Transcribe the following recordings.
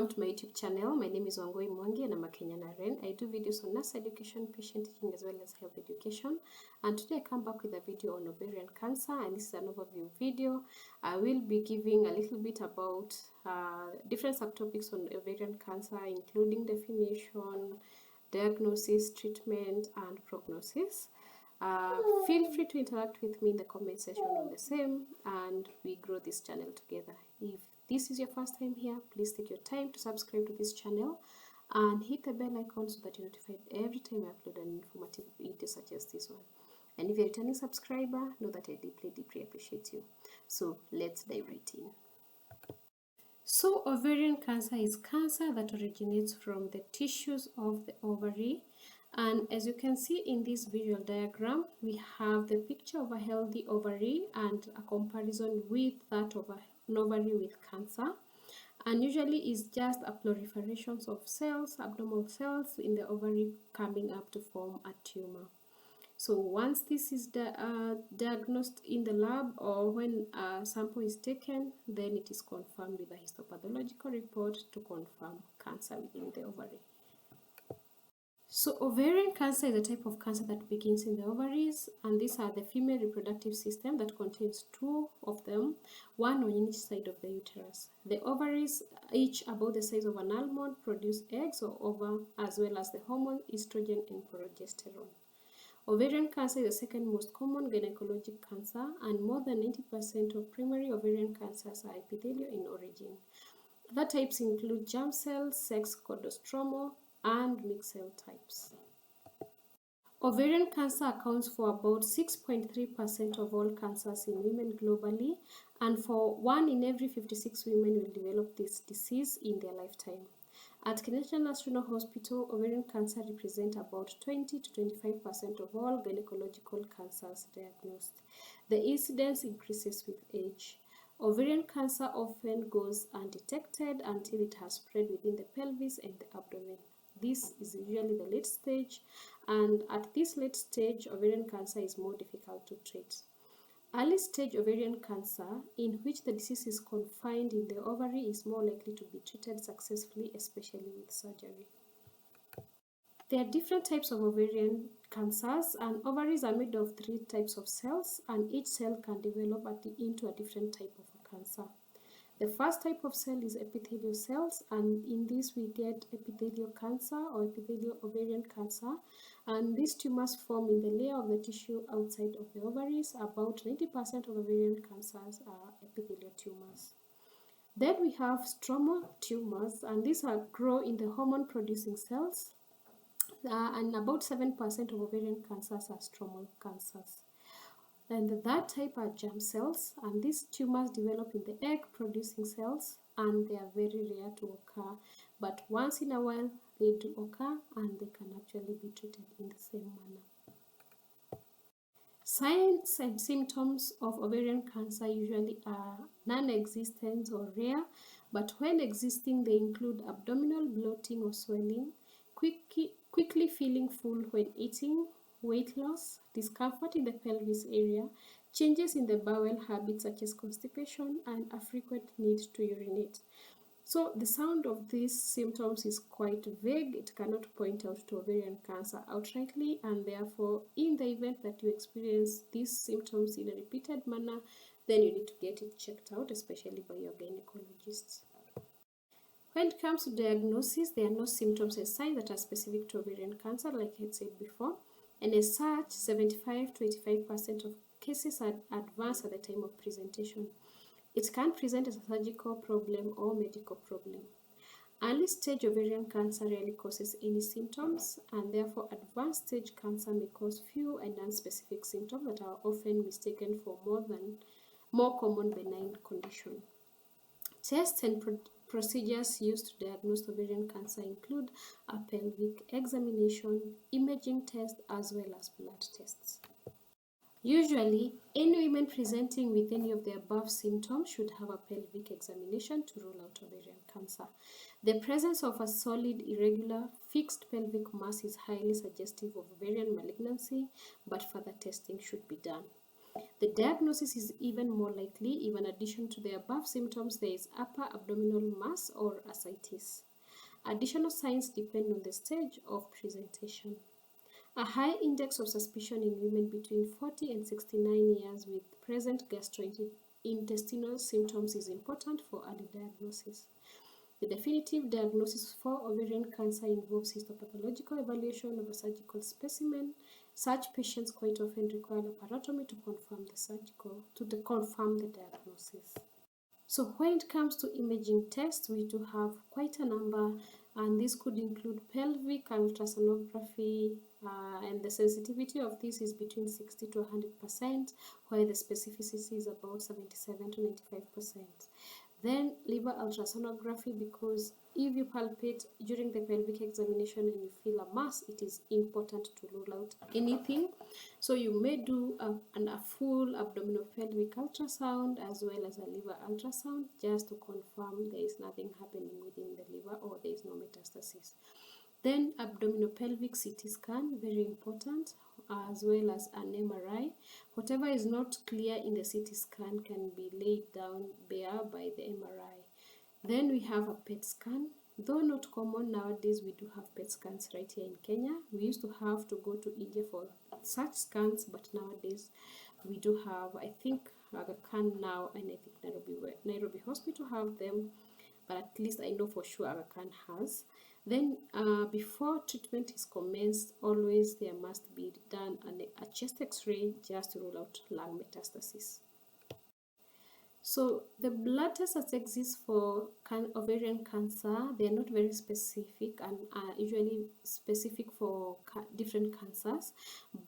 Welcome to my YouTube channel. My name is Wangoi Mwangi and I'm a Kenyan RN. I do videos on nurse education, patient teaching as well as health education. And today I come back with a video on ovarian cancer, and this is an overview video. I will be giving a little bit about different subtopics on ovarian cancer, including definition, diagnosis, treatment, and prognosis. Feel free to interact with me in the comment section on the same, and we grow this channel together. If this is your first time here, please take your time to subscribe to this channel and hit the bell icon so that you're notified every time I upload an informative video such as this one. And if you're a returning subscriber, know that I deeply appreciate you. So let's dive right in. So ovarian cancer is cancer that originates from the tissues of the ovary. And as you can see in this visual diagram, we have the picture of a healthy ovary and a comparison with that of an ovary with cancer. And usually is just a proliferation of cells, abnormal cells in the ovary coming up to form a tumor. So once this is diagnosed in the lab or when a sample is taken, then it is confirmed with a histopathological report to confirm cancer within the ovary. So ovarian cancer is a type of cancer that begins in the ovaries, and these are the female reproductive system that contains two of them, one on each side of the uterus. The ovaries, each about the size of an almond, produce eggs or ova, as well as the hormone estrogen and progesterone. Ovarian cancer is the second most common gynecologic cancer, and more than 90% of primary ovarian cancers are epithelial in origin. Other types include germ cells, sex chordostromal, and mixed cell types. Ovarian cancer accounts for about 6.3% of all cancers in women globally, and for 1 in every 56 women will develop this disease in their lifetime. At Kenyatta National Hospital, ovarian cancer represents about 20 to 25% of all gynecological cancers diagnosed. The incidence increases with age. Ovarian cancer often goes undetected until it has spread within the pelvis and the abdomen. This is usually the late stage, and at this late stage, ovarian cancer is more difficult to treat. Early stage ovarian cancer, in which the disease is confined in the ovary, is more likely to be treated successfully, especially with surgery. There are different types of ovarian cancers, and ovaries are made of 3 types of cells, and each cell can develop into a different type of cancer. The first type of cell is epithelial cells, and in this we get epithelial cancer or epithelial ovarian cancer, and these tumors form in the layer of the tissue outside of the ovaries. About 90% of ovarian cancers are epithelial tumors. Then we have stromal tumors, and these grow in the hormone producing cells, and about 7% of ovarian cancers are stromal cancers. And the third type are germ cells, and these tumors develop in the egg producing cells, and they are very rare to occur, but once in a while they do occur, and they can actually be treated in the same manner. Signs and symptoms of ovarian cancer usually are non-existent or rare, but when existing they include abdominal bloating or swelling, quickly feeling full when eating, weight loss, discomfort in the pelvis area, changes in the bowel habits such as constipation, and a frequent need to urinate. So the sound of these symptoms is quite vague. It cannot point out to ovarian cancer outrightly, and therefore in the event that you experience these symptoms in a repeated manner, then you need to get it checked out, especially by your gynecologist. When it comes to diagnosis, there are no symptoms and signs that are specific to ovarian cancer, like I had said before. And as such, 75 to 85% of cases are advanced at the time of presentation. It can present as a surgical problem or medical problem. Early stage ovarian cancer rarely causes any symptoms, and therefore advanced stage cancer may cause few and non-specific symptoms that are often mistaken for more common benign condition. Tests and procedures used to diagnose ovarian cancer include a pelvic examination, imaging tests, as well as blood tests. Usually, any women presenting with any of the above symptoms should have a pelvic examination to rule out ovarian cancer. The presence of a solid, irregular, fixed pelvic mass is highly suggestive of ovarian malignancy, but further testing should be done. The diagnosis is even more likely if in addition to the above symptoms there is upper abdominal mass or ascites. Additional signs depend on the stage of presentation. A high index of suspicion in women between 40 and 69 years with present gastrointestinal symptoms is important for early diagnosis. The definitive diagnosis for ovarian cancer involves histopathological evaluation of a surgical specimen. Such patients quite often require laparotomy to confirm the diagnosis. So when it comes to imaging tests, we do have quite a number, and this could include pelvic ultrasonography, and the sensitivity of this is between 60 to 100%, while the specificity is about 77 to 95%. Then liver ultrasonography, because if you palpate during the pelvic examination and you feel a mass, it is important to rule out anything. So you may do a full abdominopelvic ultrasound as well as a liver ultrasound just to confirm there is nothing happening within the liver or there is no metastasis. Then abdominopelvic CT scan, very important, as well as an MRI. Whatever is not clear in the CT scan can be laid down bare by the MRI. Then we have a PET scan. Though not common nowadays, we do have PET scans right here in Kenya. We used to have to go to India for such scans, but nowadays we do have, I think, Aga Khan now, and I think Nairobi Hospital have them, but at least I know for sure Aga Khan has. Then before treatment is commenced, always there must be done a chest x-ray just to rule out lung metastasis. So the blood tests that exist for ovarian cancer, they are not very specific and are usually specific for different cancers,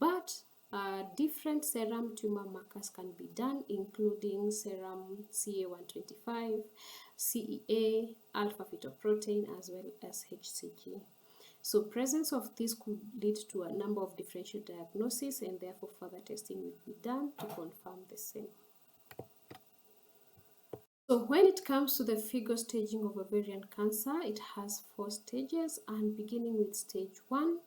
but different serum tumor markers can be done, including serum CA125, CEA, alpha fetoprotein, as well as HCG. So presence of this could lead to a number of differential diagnoses, and therefore further testing will be done to confirm the same. So when it comes to the figure staging of ovarian cancer, it has 4 stages, and beginning with stage 1,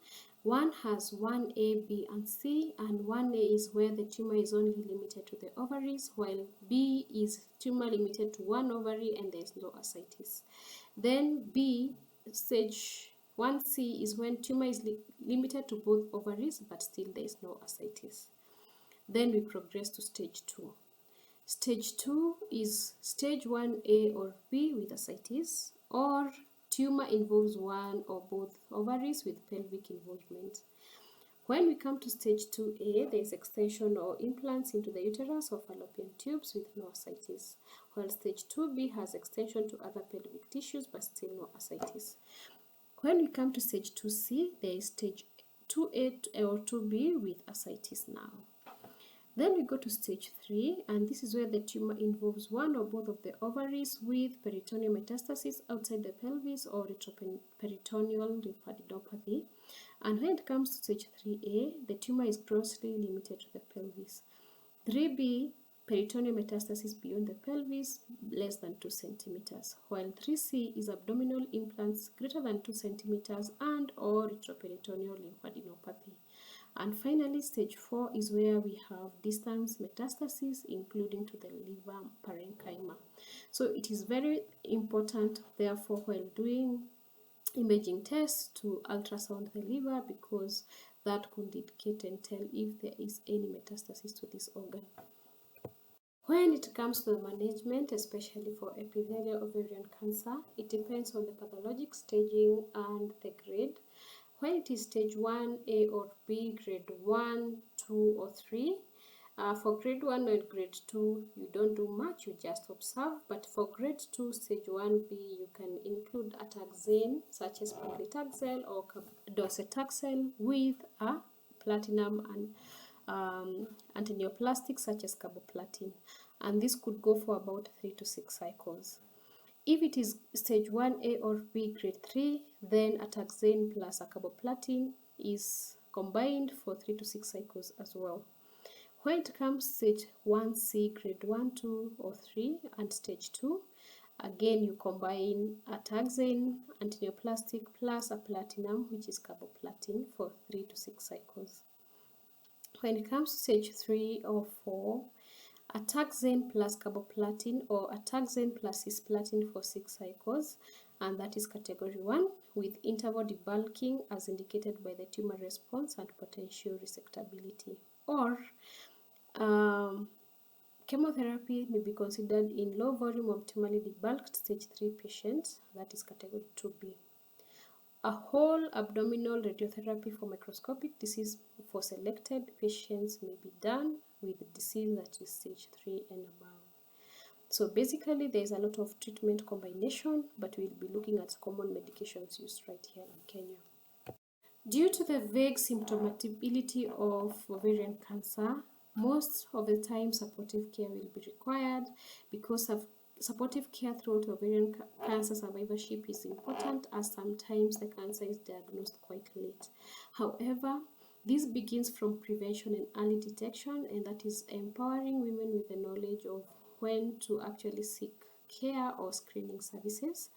1 has 1A, B, and C, and 1A is where the tumor is only limited to the ovaries, while B is tumor limited to 1 ovary and there is no ascites. Then B, stage 1C, is when tumor is limited to both ovaries but still there is no ascites. Then we progress to stage 2. Stage 2 is stage 1A or B with ascites, or tumor involves 1 or both ovaries with pelvic involvement. When we come to stage 2A, there is extension or implants into the uterus or fallopian tubes with no ascites, while stage 2B has extension to other pelvic tissues but still no ascites. When we come to stage 2C, there is stage 2A or 2B with ascites now. Then we go to stage 3, and this is where the tumor involves 1 or both of the ovaries with peritoneal metastasis outside the pelvis or retroperitoneal lymphadenopathy. And when it comes to stage 3A, the tumor is grossly limited to the pelvis. 3B, peritoneal metastasis beyond the pelvis, less than 2 centimeters, while 3C is abdominal implants greater than 2 centimeters and or retroperitoneal lymphadenopathy. And finally, stage 4 is where we have distant metastasis, including to the liver parenchyma. So it is very important, therefore, while doing imaging tests to ultrasound the liver, because that could indicate and tell if there is any metastasis to this organ. When it comes to the management, especially for epithelial ovarian cancer, it depends on the pathologic staging and the grade. When it is stage 1A or B, grade 1, 2, or 3, for grade 1 and grade 2, you don't do much, you just observe. But for grade 2, stage 1B, you can include a taxane, such as paclitaxel or docetaxel, with a platinum and antineoplastic, such as carboplatin. And this could go for about 3 to 6 cycles. If it is stage 1A or B, grade 3, then a taxane plus a carboplatin is combined for 3 to 6 cycles as well. When it comes to stage 1C, grade 1, 2, or 3, and stage 2, again you combine a taxane, antineoplastic plus a platinum, which is carboplatin, for 3 to 6 cycles. when it comes to stage 3 or 4, a taxane plus carboplatin or a taxane plus cisplatin for 6 cycles, and that is category 1, with interval debulking as indicated by the tumor response and potential resectability. Or chemotherapy may be considered in low volume optimally debulked stage 3 patients, that is category 2B. A whole abdominal radiotherapy for microscopic disease for selected patients may be done with disease that is stage 3 and above. So basically there is a lot of treatment combination, but we'll be looking at common medications used right here in Kenya. Due to the vague symptomatability of ovarian cancer, most of the time supportive care will be required because of supportive care throughout ovarian cancer survivorship is important, as sometimes the cancer is diagnosed quite late. However, this begins from prevention and early detection, and that is empowering women with the knowledge of when to actually seek care or screening services.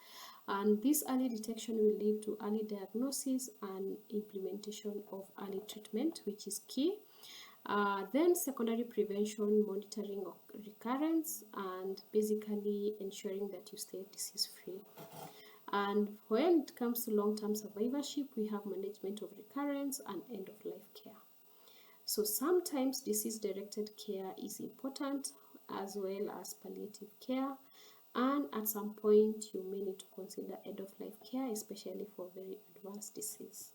And this early detection will lead to early diagnosis and implementation of early treatment, which is key. Then secondary prevention, monitoring of recurrence, and basically ensuring that you stay disease free. And when it comes to long-term survivorship, we have management of recurrence and end-of-life care. So sometimes disease-directed care is important, as well as palliative care, and at some point you may need to consider end-of-life care, especially for very advanced disease.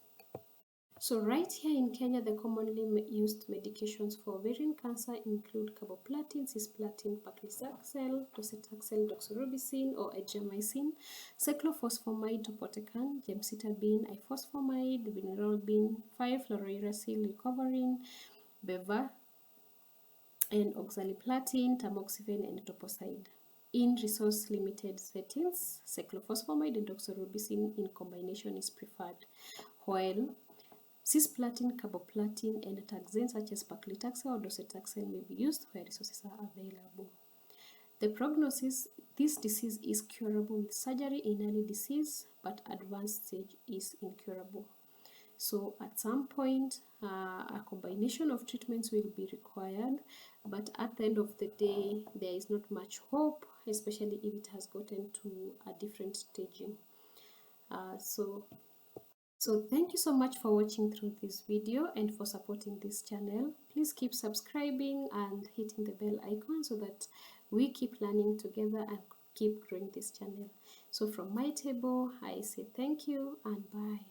So right here in Kenya, the commonly used medications for ovarian cancer include carboplatin, cisplatin, paclitaxel, docetaxel, doxorubicin or adriamycin, cyclophosphamide, topotecan, gemcitabine, ifosfamide, vinorelbine, 5-fluorouracil, leucovorin, beva, and oxaliplatin, tamoxifen, and etoposide. In resource-limited settings, cyclophosphamide and doxorubicin in combination is preferred, while cisplatin, carboplatin, and taxanes such as paclitaxel or docetaxel may be used where resources are available. The prognosis: this disease is curable with surgery in early disease, but advanced stage is incurable. So at some point, a combination of treatments will be required, but at the end of the day, there is not much hope, especially if it has gotten to a different staging. So thank you so much for watching through this video and for supporting this channel. Please keep subscribing and hitting the bell icon so that we keep learning together and keep growing this channel. So from my table, I say thank you and bye.